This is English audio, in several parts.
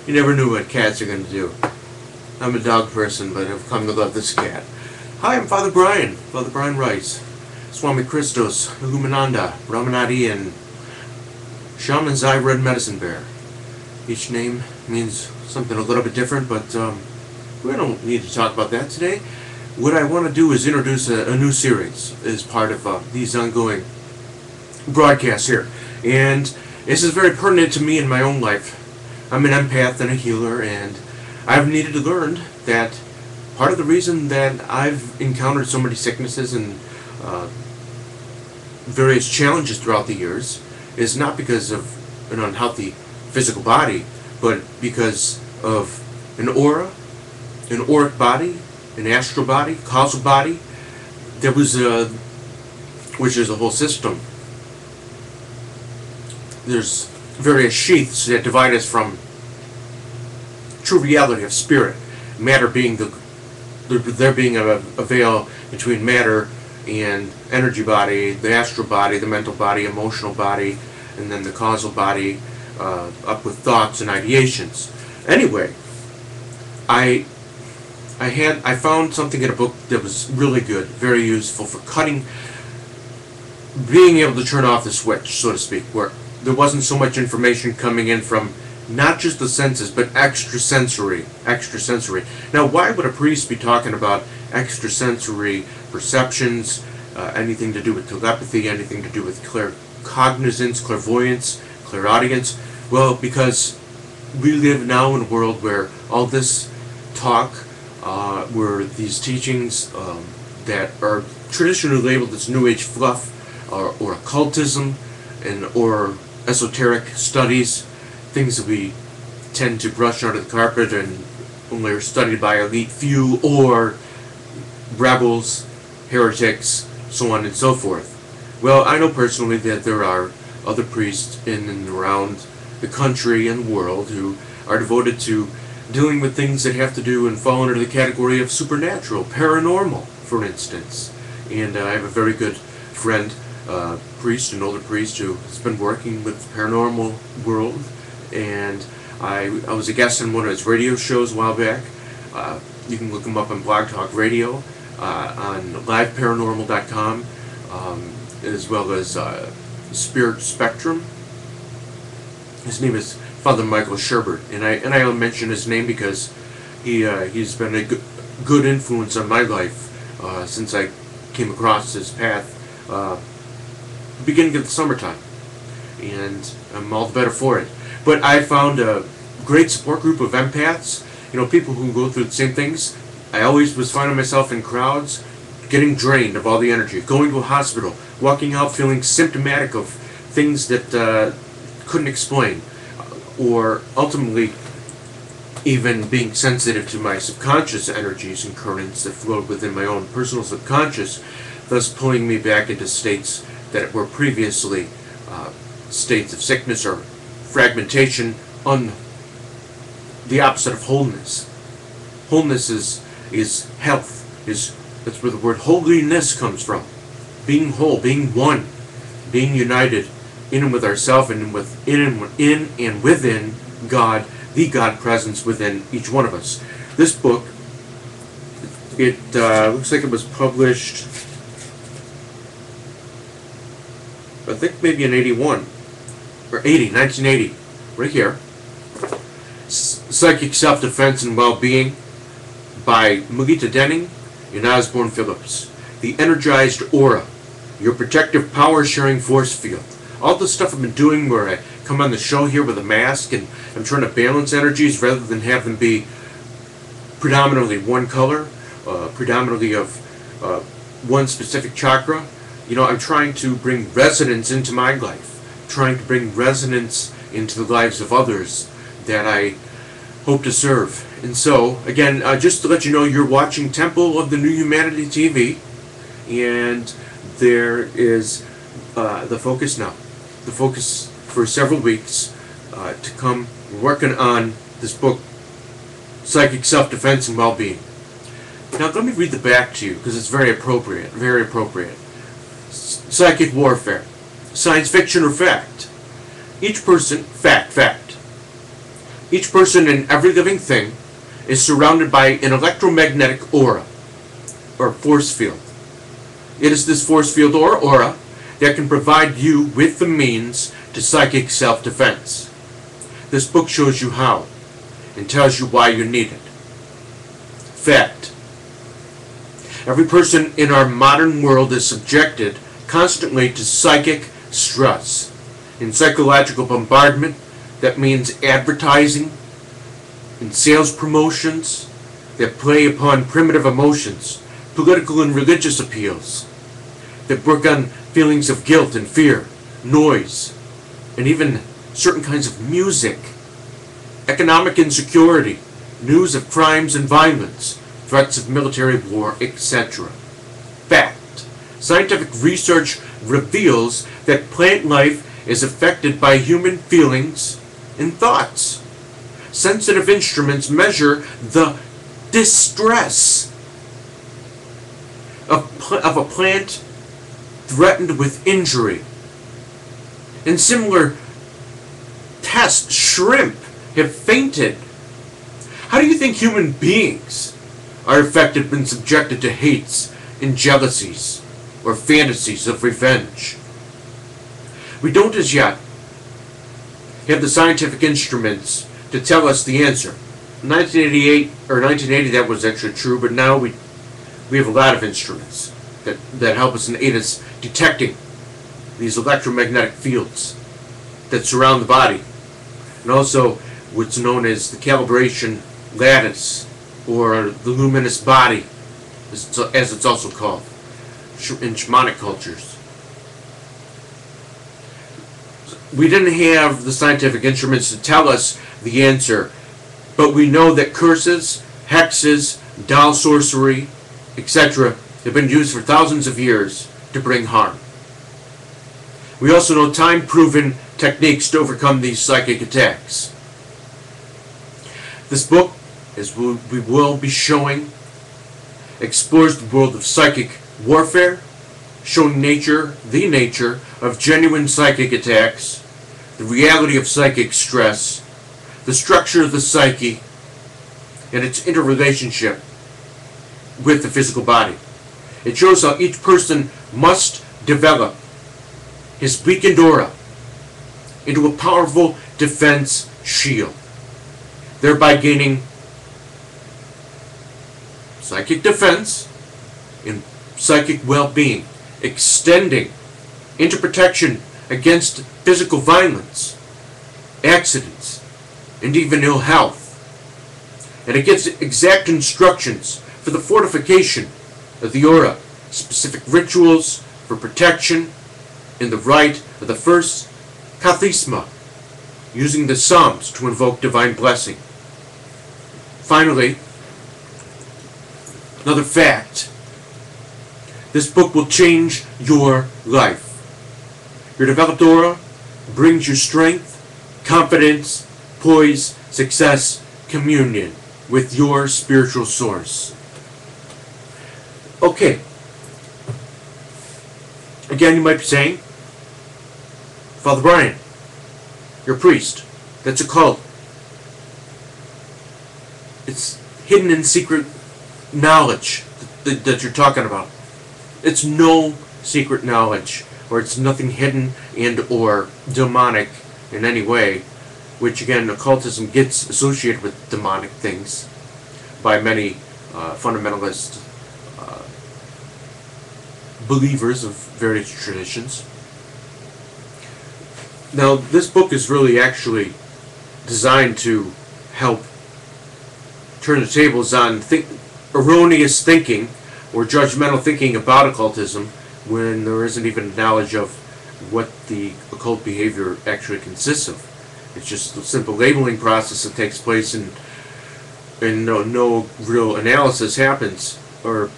You never knew what cats are going to do. I'm a dog person, but I've come to love this cat. Hi, I'm Father Bryan. Father Bryan Rice. Swami Christos, Illuminanda, Brahmanadi, and Shaman Zai Red Medicine Bear. Each name means something a little bit different, but we don't need to talk about that today. What I want to do is introduce a new series as part of these ongoing broadcasts here. And this is very pertinent to me in my own life. I'm an empath and a healer, and I've needed to learn that part of the reason that I've encountered so many sicknesses and various challenges throughout the years is not because of an unhealthy physical body, but because of an aura, an auric body, an astral body, causal body. There was which is a whole system. There's various sheaths that divide us from true reality of spirit. Matter being there being a veil between matter and energy body, the astral body, the mental body, emotional body, and then the causal body, up with thoughts and ideations. Anyway, I found something in a book that was really good, very useful for being able to turn off the switch, so to speak, where there wasn't so much information coming in from not just the senses, but extrasensory. Now, why would a priest be talking about extrasensory perceptions, anything to do with telepathy, anything to do with claircognizance, clairvoyance, clairaudience? Well, because we live now in a world where all this talk, where these teachings that are traditionally labeled as New Age fluff, or occultism, or esoteric studies, things that we tend to brush under the carpet and only are studied by elite few, or rebels, heretics, so on and so forth. Well, I know personally that there are other priests in and around the country and the world who are devoted to dealing with things that have to do and fall under the category of supernatural, paranormal, for instance. And I have a very good friend, priest, an older priest, who has been working with the paranormal world, and I was a guest on one of his radio shows a while back. You can look him up on Blog Talk Radio, on liveparanormal.com, as well as Spirit Spectrum. His name is Father Michael Sherbert, and I mention his name because he's been a good influence on my life since I came across his path beginning of the summertime, and I'm all the better for it. But I found a great support group of empaths, people who go through the same things. I always was finding myself in crowds getting drained of all the energy, going to a hospital, walking out feeling symptomatic of things that couldn't explain, or ultimately even being sensitive to my subconscious energies and currents that flowed within my own personal subconscious, thus pulling me back into states that were previously states of sickness or fragmentation, on the opposite of wholeness. Wholeness is health. That's where the word holiness comes from. Being whole, being one, being united in and with ourselves, and in and within God, the God presence within each one of us. This book, it looks like it was published, I think maybe in 81 or 1980, right here. Psychic Self-Defense and Well-Being by Melita Denning and Osborne Phillips. The Energized Aura, your protective power-sharing force field. All the stuff I've been doing where I come on the show here with a mask and I'm trying to balance energies rather than have them be predominantly one color, predominantly of one specific chakra. I'm trying to bring resonance into my life, trying to bring resonance into the lives of others that I hope to serve. And so, again, just to let you know, you're watching Temple of the New Humanity TV, and there is the focus now. The focus for several weeks to come. We're working on this book, Psychic Self-Defense and Well-Being. Now, let me read the back to you, because it's very appropriate, very appropriate. Psychic warfare. Science fiction or fact? Each person, fact. Each person and every living thing is surrounded by an electromagnetic aura, or force field. It is this force field or aura that can provide you with the means to psychic self-defense. This book shows you how and tells you why you need it. Fact. Every person in our modern world is subjected constantly to psychic stress and psychological bombardment. That means advertising and sales promotions that play upon primitive emotions, political and religious appeals that work on feelings of guilt and fear, noise, and even certain kinds of music, economic insecurity, news of crimes and violence, threats of military war, etc. Fact. Scientific research reveals that plant life is affected by human feelings and thoughts. Sensitive instruments measure the distress of a plant threatened with injury. In similar tests, shrimp have fainted. How do you think human beings are affected when subjected to hates and jealousies or fantasies of revenge? We don't as yet have the scientific instruments to tell us the answer. In 1988 or 1980 that was actually true, but now we have a lot of instruments that help us and aid us detecting these electromagnetic fields that surround the body, and also what's known as the calibration lattice, or the luminous body, as it's also called in shamanic cultures. We didn't have the scientific instruments to tell us the answer, but we know that curses, hexes, doll sorcery, etc. have been used for thousands of years to bring harm. We also know time-proven techniques to overcome these psychic attacks. This book, as we will be showing, explores the world of psychic warfare, showing the nature of genuine psychic attacks, the reality of psychic stress, the structure of the psyche, and its interrelationship with the physical body. It shows how each person must develop his weakened aura into a powerful defense shield, thereby gaining psychic defense and psychic well-being, extending into protection against physical violence, accidents, and even ill health. And it gives exact instructions for the fortification of the aura, specific rituals for protection, and the rite of the first kathisma, using the Psalms to invoke divine blessing. Finally, another fact. This book will change your life. Your developed aura brings you strength, confidence, poise, success, communion with your spiritual source. Okay. Again, you might be saying, Father Bryan, you're a priest. That's a cult. It's hidden in secret knowledge that you're talking about. It's no secret knowledge, or it's nothing hidden and or demonic in any way, which again, occultism gets associated with demonic things by many fundamentalist believers of various traditions. Now, this book is really actually designed to help turn the tables on erroneous thinking or judgmental thinking about occultism when there isn't even knowledge of what the occult behavior actually consists of. It's just a simple labeling process that takes place and no real analysis happens or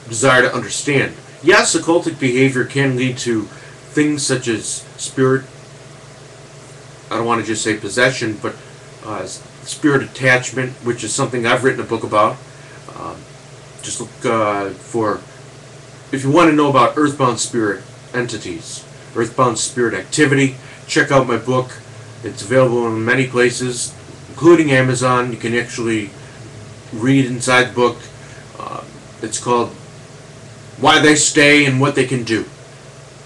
desire to understand. Yes, occultic behavior can lead to things such as spirit, I don't want to just say possession, but spirit attachment, which is something I've written a book about. Just look for, if you want to know about earthbound spirit entities, earthbound spirit activity, check out my book. It's available in many places. including Amazon. You can actually read inside the book. It's called Why They Stay and What They Can Do.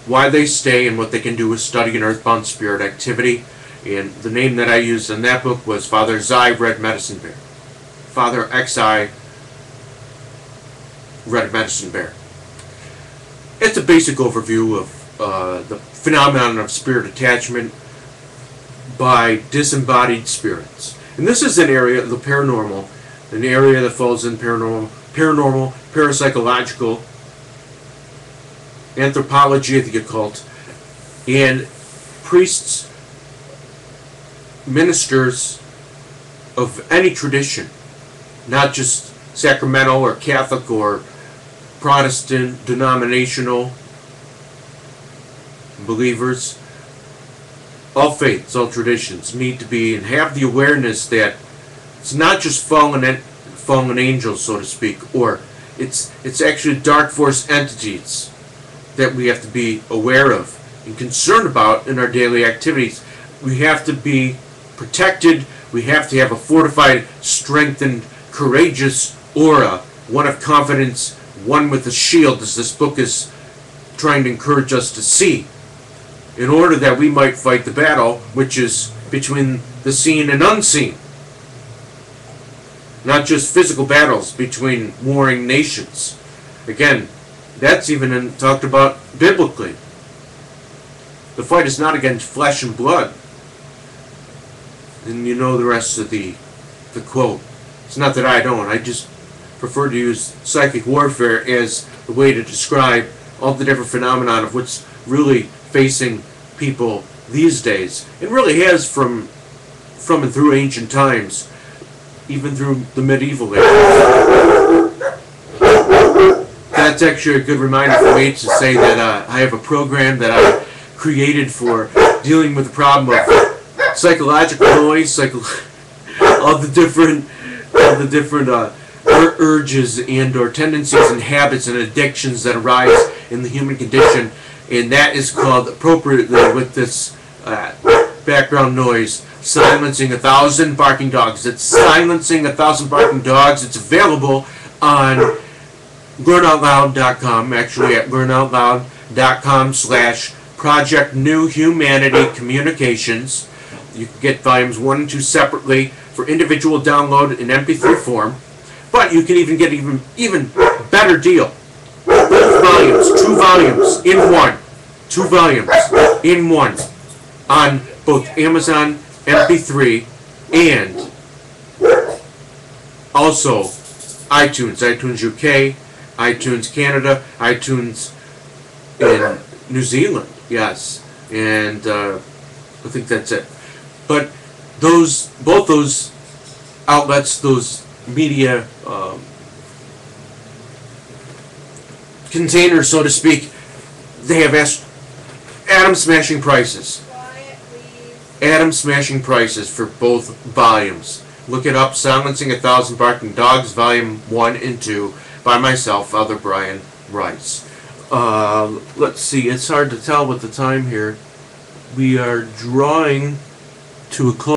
Why They Stay and What They Can Do with Studying Earthbound Spirit Activity. And the name that I used in that book was Father Xi Red Medicine Bear. Father XI Red Medicine Bear. It's a basic overview of the phenomenon of spirit attachment by disembodied spirits. And this is an area of the paranormal, an area that falls in paranormal, parapsychological, anthropology of the occult, and priests, ministers of any tradition, not just sacramental or Catholic or Protestant denominational believers. All faiths, all traditions need to be and have the awareness that it's not just fallen angels, so to speak, or it's actually dark force entities that we have to be aware of and concerned about in our daily activities. We have to be protected. We have to have a fortified, strengthened, courageous aura, one of confidence, one with a shield, as this book is trying to encourage us to see, in order that we might fight the battle, which is between the seen and unseen. Not just physical battles between warring nations. Again, that's even talked about biblically. The fight is not against flesh and blood. And you know the rest of the quote. It's not that I don't. I just prefer to use psychic warfare as a way to describe all the different phenomena of what's really facing people these days. It really has from and through ancient times, even through the medieval ages. That's actually a good reminder for me to say that I have a program that I created for dealing with the problem of psychological noise, all the different urges and or tendencies and habits and addictions that arise in the human condition, and that is called appropriately with this background noise, Silencing 1,000 Barking Dogs. It's Silencing 1,000 Barking Dogs. It's available on learnoutloud.com, actually at learnoutloud.com/Project New Humanity Communications. You can get volumes 1 and 2 separately for individual download in MP3 form, but you can even get even better deal. Both volumes, 2 volumes in one, 2 volumes in one, on both Amazon MP3 and also iTunes, iTunes UK, iTunes Canada, iTunes in New Zealand, yes, and I think that's it. But both those outlets, those media containers, so to speak, they have atom-smashing prices. Atom-smashing prices for both volumes. Look it up, Silencing 1,000 Barking Dogs, Volume 1 and 2, by myself, Father Bryan Rice. Let's see, it's hard to tell with the time here. We are drawing to a close.